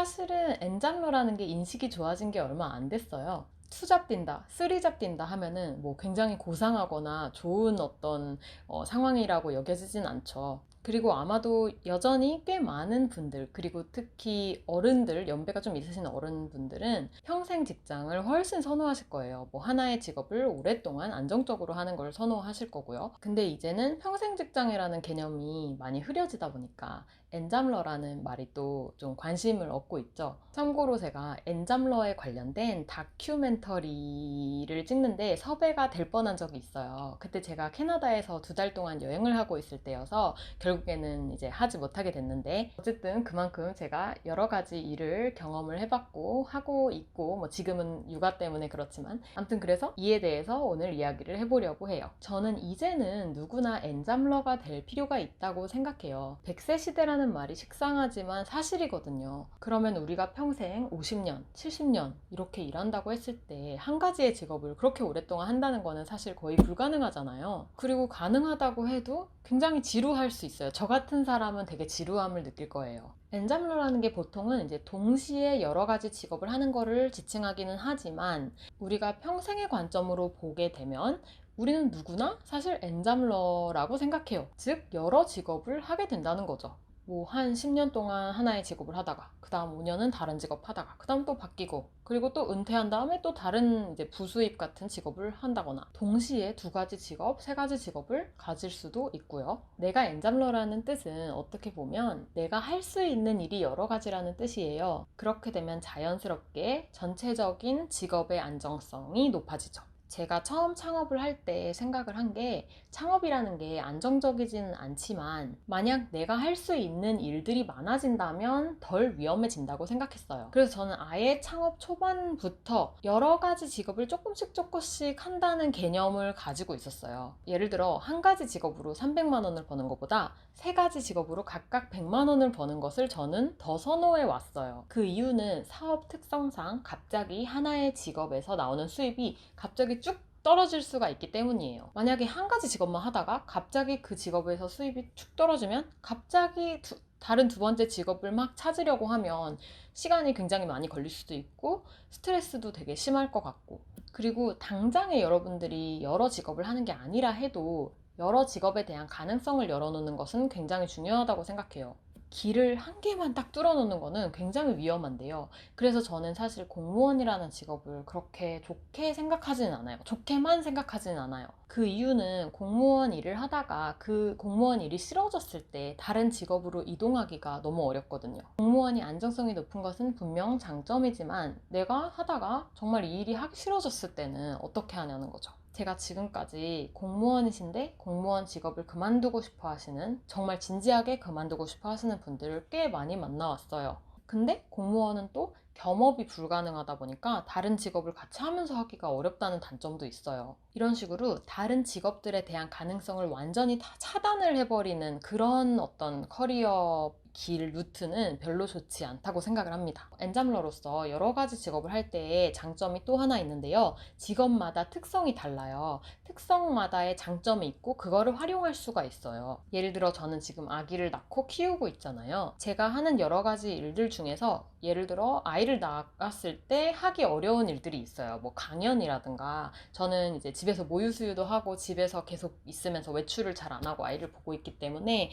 사실은 엔잡러라는 게 인식이 좋아진 게 얼마 안 됐어요. 투잡 뛴다, 쓰리잡 뛴다 하면은 뭐 굉장히 고상하거나 좋은 어떤 상황이라고 여겨지진 않죠. 그리고 아마도 여전히 꽤 많은 분들, 그리고 특히 어른들, 연배가 좀 있으신 어른분들은 평생 직장을 훨씬 선호하실 거예요. 뭐 하나의 직업을 오랫동안 안정적으로 하는 걸 선호하실 거고요. 근데 이제는 평생 직장이라는 개념이 많이 흐려지다 보니까 엔잡러라는 말이 또 좀 관심을 얻고 있죠. 참고로 제가 엔잡러에 관련된 다큐멘터리를 찍는데 섭외가 될 뻔한 적이 있어요. 그때 제가 캐나다에서 2달 동안 여행을 하고 있을 때여서 결국에는 이제 하지 못하게 됐는데, 어쨌든 그만큼 제가 여러 가지 일을 경험을 해봤고 하고 있고, 뭐 지금은 육아 때문에 그렇지만 아무튼 그래서 이에 대해서 오늘 이야기를 해보려고 해요. 저는 이제는 누구나 엔잡러가 될 필요가 있다고 생각해요. 100세 시대라는 말이 식상하지만 사실이거든요. 그러면 우리가 평생 50년, 70년 이렇게 일한다고 했을 때 한 가지의 직업을 그렇게 오랫동안 한다는 거는 사실 거의 불가능하잖아요. 그리고 가능하다고 해도 굉장히 지루할 수 있어요. 저 같은 사람은 되게 지루함을 느낄 거예요. 엔잡러라는 게 보통은 이제 동시에 여러 가지 직업을 하는 거를 지칭하기는 하지만, 우리가 평생의 관점으로 보게 되면 우리는 누구나 사실 엔잡러라고 생각해요. 즉 여러 직업을 하게 된다는 거죠. 뭐 한 10년 동안 하나의 직업을 하다가 그 다음 5년은 다른 직업 하다가 그 다음 또 바뀌고, 그리고 또 은퇴한 다음에 또 다른 이제 부수입 같은 직업을 한다거나, 동시에 2가지 직업, 3가지 직업을 가질 수도 있고요. 내가 엔잡러라는 뜻은 어떻게 보면 내가 할 수 있는 일이 여러 가지라는 뜻이에요. 그렇게 되면 자연스럽게 전체적인 직업의 안정성이 높아지죠. 제가 처음 창업을 할 때 생각을 한 게, 창업이라는 게 안정적이지는 않지만 만약 내가 할 수 있는 일들이 많아진다면 덜 위험해진다고 생각했어요. 그래서 저는 아예 창업 초반부터 여러 가지 직업을 조금씩 한다는 개념을 가지고 있었어요. 예를 들어 한 가지 직업으로 300만 원을 버는 것보다 3가지 직업으로 각각 100만 원을 버는 것을 저는 더 선호해 왔어요. 그 이유는 사업 특성상 갑자기 하나의 직업에서 나오는 수입이 갑자기 쭉 떨어질 수가 있기 때문이에요. 만약에 한 가지 직업만 하다가 갑자기 그 직업에서 수입이 축 떨어지면 갑자기 다른 2번째 직업을 막 찾으려고 하면 시간이 굉장히 많이 걸릴 수도 있고 스트레스도 되게 심할 것 같고, 그리고 당장에 여러분들이 여러 직업을 하는 게 아니라 해도 여러 직업에 대한 가능성을 열어놓는 것은 굉장히 중요하다고 생각해요. 길을 한 개만 딱 뚫어놓는 거는 굉장히 위험한데요. 그래서 저는 사실 공무원이라는 직업을 그렇게 좋게 생각하지는 않아요. 좋게만 생각하지는 않아요. 그 이유는 공무원 일을 하다가 그 공무원 일이 싫어졌을 때 다른 직업으로 이동하기가 너무 어렵거든요. 공무원이 안정성이 높은 것은 분명 장점이지만 내가 하다가 정말 이 일이 하기 싫어졌을 때는 어떻게 하냐는 거죠. 제가 지금까지 공무원이신데 공무원 직업을 그만두고 싶어 하시는, 정말 진지하게 그만두고 싶어 하시는 분들을 꽤 많이 만나왔어요. 근데 공무원은 또 겸업이 불가능하다 보니까 다른 직업을 같이 하면서 하기가 어렵다는 단점도 있어요. 이런 식으로 다른 직업들에 대한 가능성을 완전히 다 차단을 해버리는 그런 어떤 커리어 길 루트는 별로 좋지 않다고 생각을 합니다. 엔잡러로서 여러 가지 직업을 할 때의 장점이 또 하나 있는데요. 직업마다 특성이 달라요. 특성마다의 장점이 있고 그거를 활용할 수가 있어요. 예를 들어 저는 지금 아기를 낳고 키우고 있잖아요. 제가 하는 여러 가지 일들 중에서 예를 들어 아이를 낳았을 때 하기 어려운 일들이 있어요. 뭐 강연이라든가, 저는 이제 집에서 모유수유도 하고 집에서 계속 있으면서 외출을 잘 안 하고 아이를 보고 있기 때문에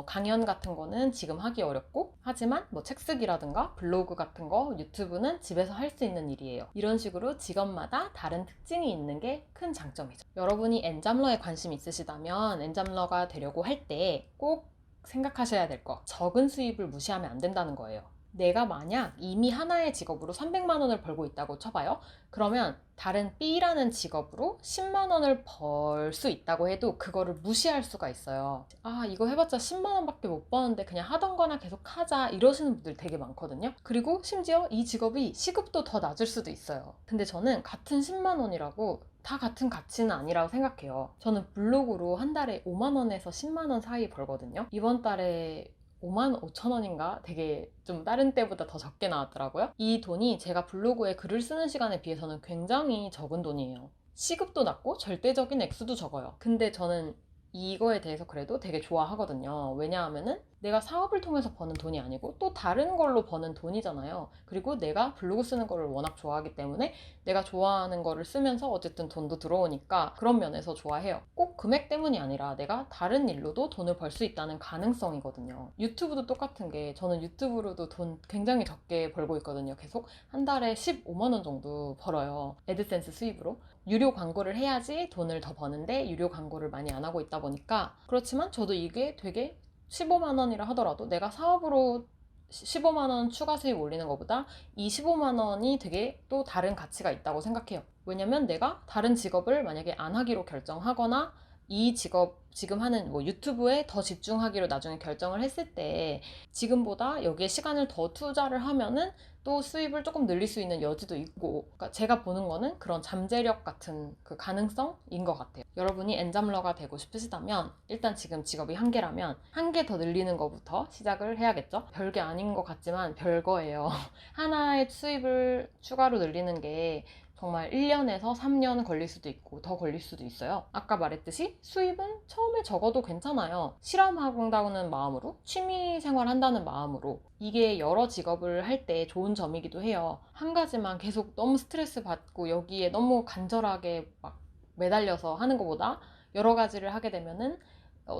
강연 같은 거는 지금 하기 어렵고, 하지만 뭐 책 쓰기라든가 블로그 같은 거, 유튜브는 집에서 할 수 있는 일이에요. 이런 식으로 직업마다 다른 특징이 있는 게 큰 장점이죠. 여러분이 엔잡러에 관심이 있으시다면 엔잡러가 되려고 할 때 꼭 생각하셔야 될 거, 적은 수입을 무시하면 안 된다는 거예요. 내가 만약 이미 하나의 직업으로 300만 원을 벌고 있다고 쳐봐요. 그러면 다른 B라는 직업으로 10만 원을 벌 수 있다고 해도 그거를 무시할 수가 있어요. 아, 이거 해봤자 10만 원밖에 못 버는데 그냥 하던 거나 계속 하자, 이러시는 분들 되게 많거든요. 그리고 심지어 이 직업이 시급도 더 낮을 수도 있어요. 근데 저는 같은 10만 원이라고 다 같은 가치는 아니라고 생각해요. 저는 블로그로 한 달에 5만 원에서 10만 원 사이 벌거든요. 이번 달에 5만 5천 원인가? 되게 좀 다른 때보다 더 적게 나왔더라고요. 이 돈이 제가 블로그에 글을 쓰는 시간에 비해서는 굉장히 적은 돈이에요. 시급도 낮고 절대적인 액수도 적어요. 근데 저는 이거에 대해서 그래도 되게 좋아하거든요. 왜냐하면은 내가 사업을 통해서 버는 돈이 아니고 또 다른 걸로 버는 돈이잖아요. 그리고 내가 블로그 쓰는 거를 워낙 좋아하기 때문에 내가 좋아하는 거를 쓰면서 어쨌든 돈도 들어오니까 그런 면에서 좋아해요. 꼭 금액 때문이 아니라 내가 다른 일로도 돈을 벌 수 있다는 가능성이거든요. 유튜브도 똑같은 게 저는 유튜브로도 돈 굉장히 적게 벌고 있거든요. 계속 한 달에 15만 원 정도 벌어요. 애드센스 수입으로. 유료 광고를 해야지 돈을 더 버는데 유료 광고를 많이 안 하고 있다 보니까 그렇지만 저도 이게 되게 15만 원이라 하더라도 내가 사업으로 15만 원 추가 수입 올리는 것보다 이 15만 원이 되게 또 다른 가치가 있다고 생각해요. 왜냐면 내가 다른 직업을 만약에 안 하기로 결정하거나 이 직업 지금 하는 뭐 유튜브에 더 집중하기로 나중에 결정을 했을 때 지금보다 여기에 시간을 더 투자를 하면은 또 수입을 조금 늘릴 수 있는 여지도 있고 그러니까 제가 보는 거는 그런 잠재력 같은 그 가능성인 것 같아요. 여러분이 엔잡러가 되고 싶으시다면 일단 지금 직업이 한 개라면 한 개 더 늘리는 것부터 시작을 해야겠죠. 별게 아닌 것 같지만 별거예요. 하나의 수입을 추가로 늘리는 게 정말 1년에서 3년 걸릴 수도 있고 더 걸릴 수도 있어요. 아까 말했듯이 수입은 처음에 적어도 괜찮아요. 실험한다는 마음으로 취미 생활한다는 마음으로 이게 여러 직업을 할 때 좋은 점이기도 해요. 한 가지만 계속 너무 스트레스 받고 여기에 너무 간절하게 막 매달려서 하는 것보다 여러 가지를 하게 되면은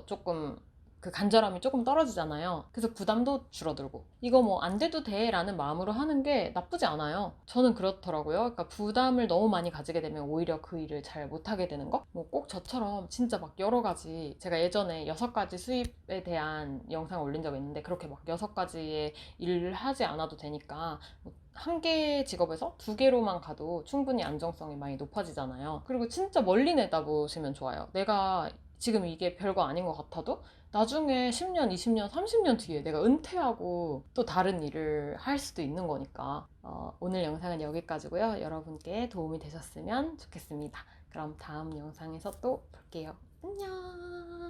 조금 그 간절함이 조금 떨어지잖아요. 그래서 부담도 줄어들고 이거 뭐 안 돼도 돼 라는 마음으로 하는 게 나쁘지 않아요. 저는 그렇더라고요. 그러니까 부담을 너무 많이 가지게 되면 오히려 그 일을 잘 못하게 되는 거? 뭐 꼭 저처럼 진짜 막 여러 가지 제가 예전에 6가지 수입에 대한 영상을 올린 적이 있는데 그렇게 막 6가지의 일을 하지 않아도 되니까 한 개의 직업에서 2개로만 가도 충분히 안정성이 많이 높아지잖아요. 그리고 진짜 멀리 내다보시면 좋아요. 내가 지금 이게 별거 아닌 것 같아도 나중에 10년, 20년, 30년 뒤에 내가 은퇴하고 또 다른 일을 할 수도 있는 거니까 오늘 영상은 여기까지고요. 여러분께 도움이 되셨으면 좋겠습니다. 그럼 다음 영상에서 또 볼게요. 안녕.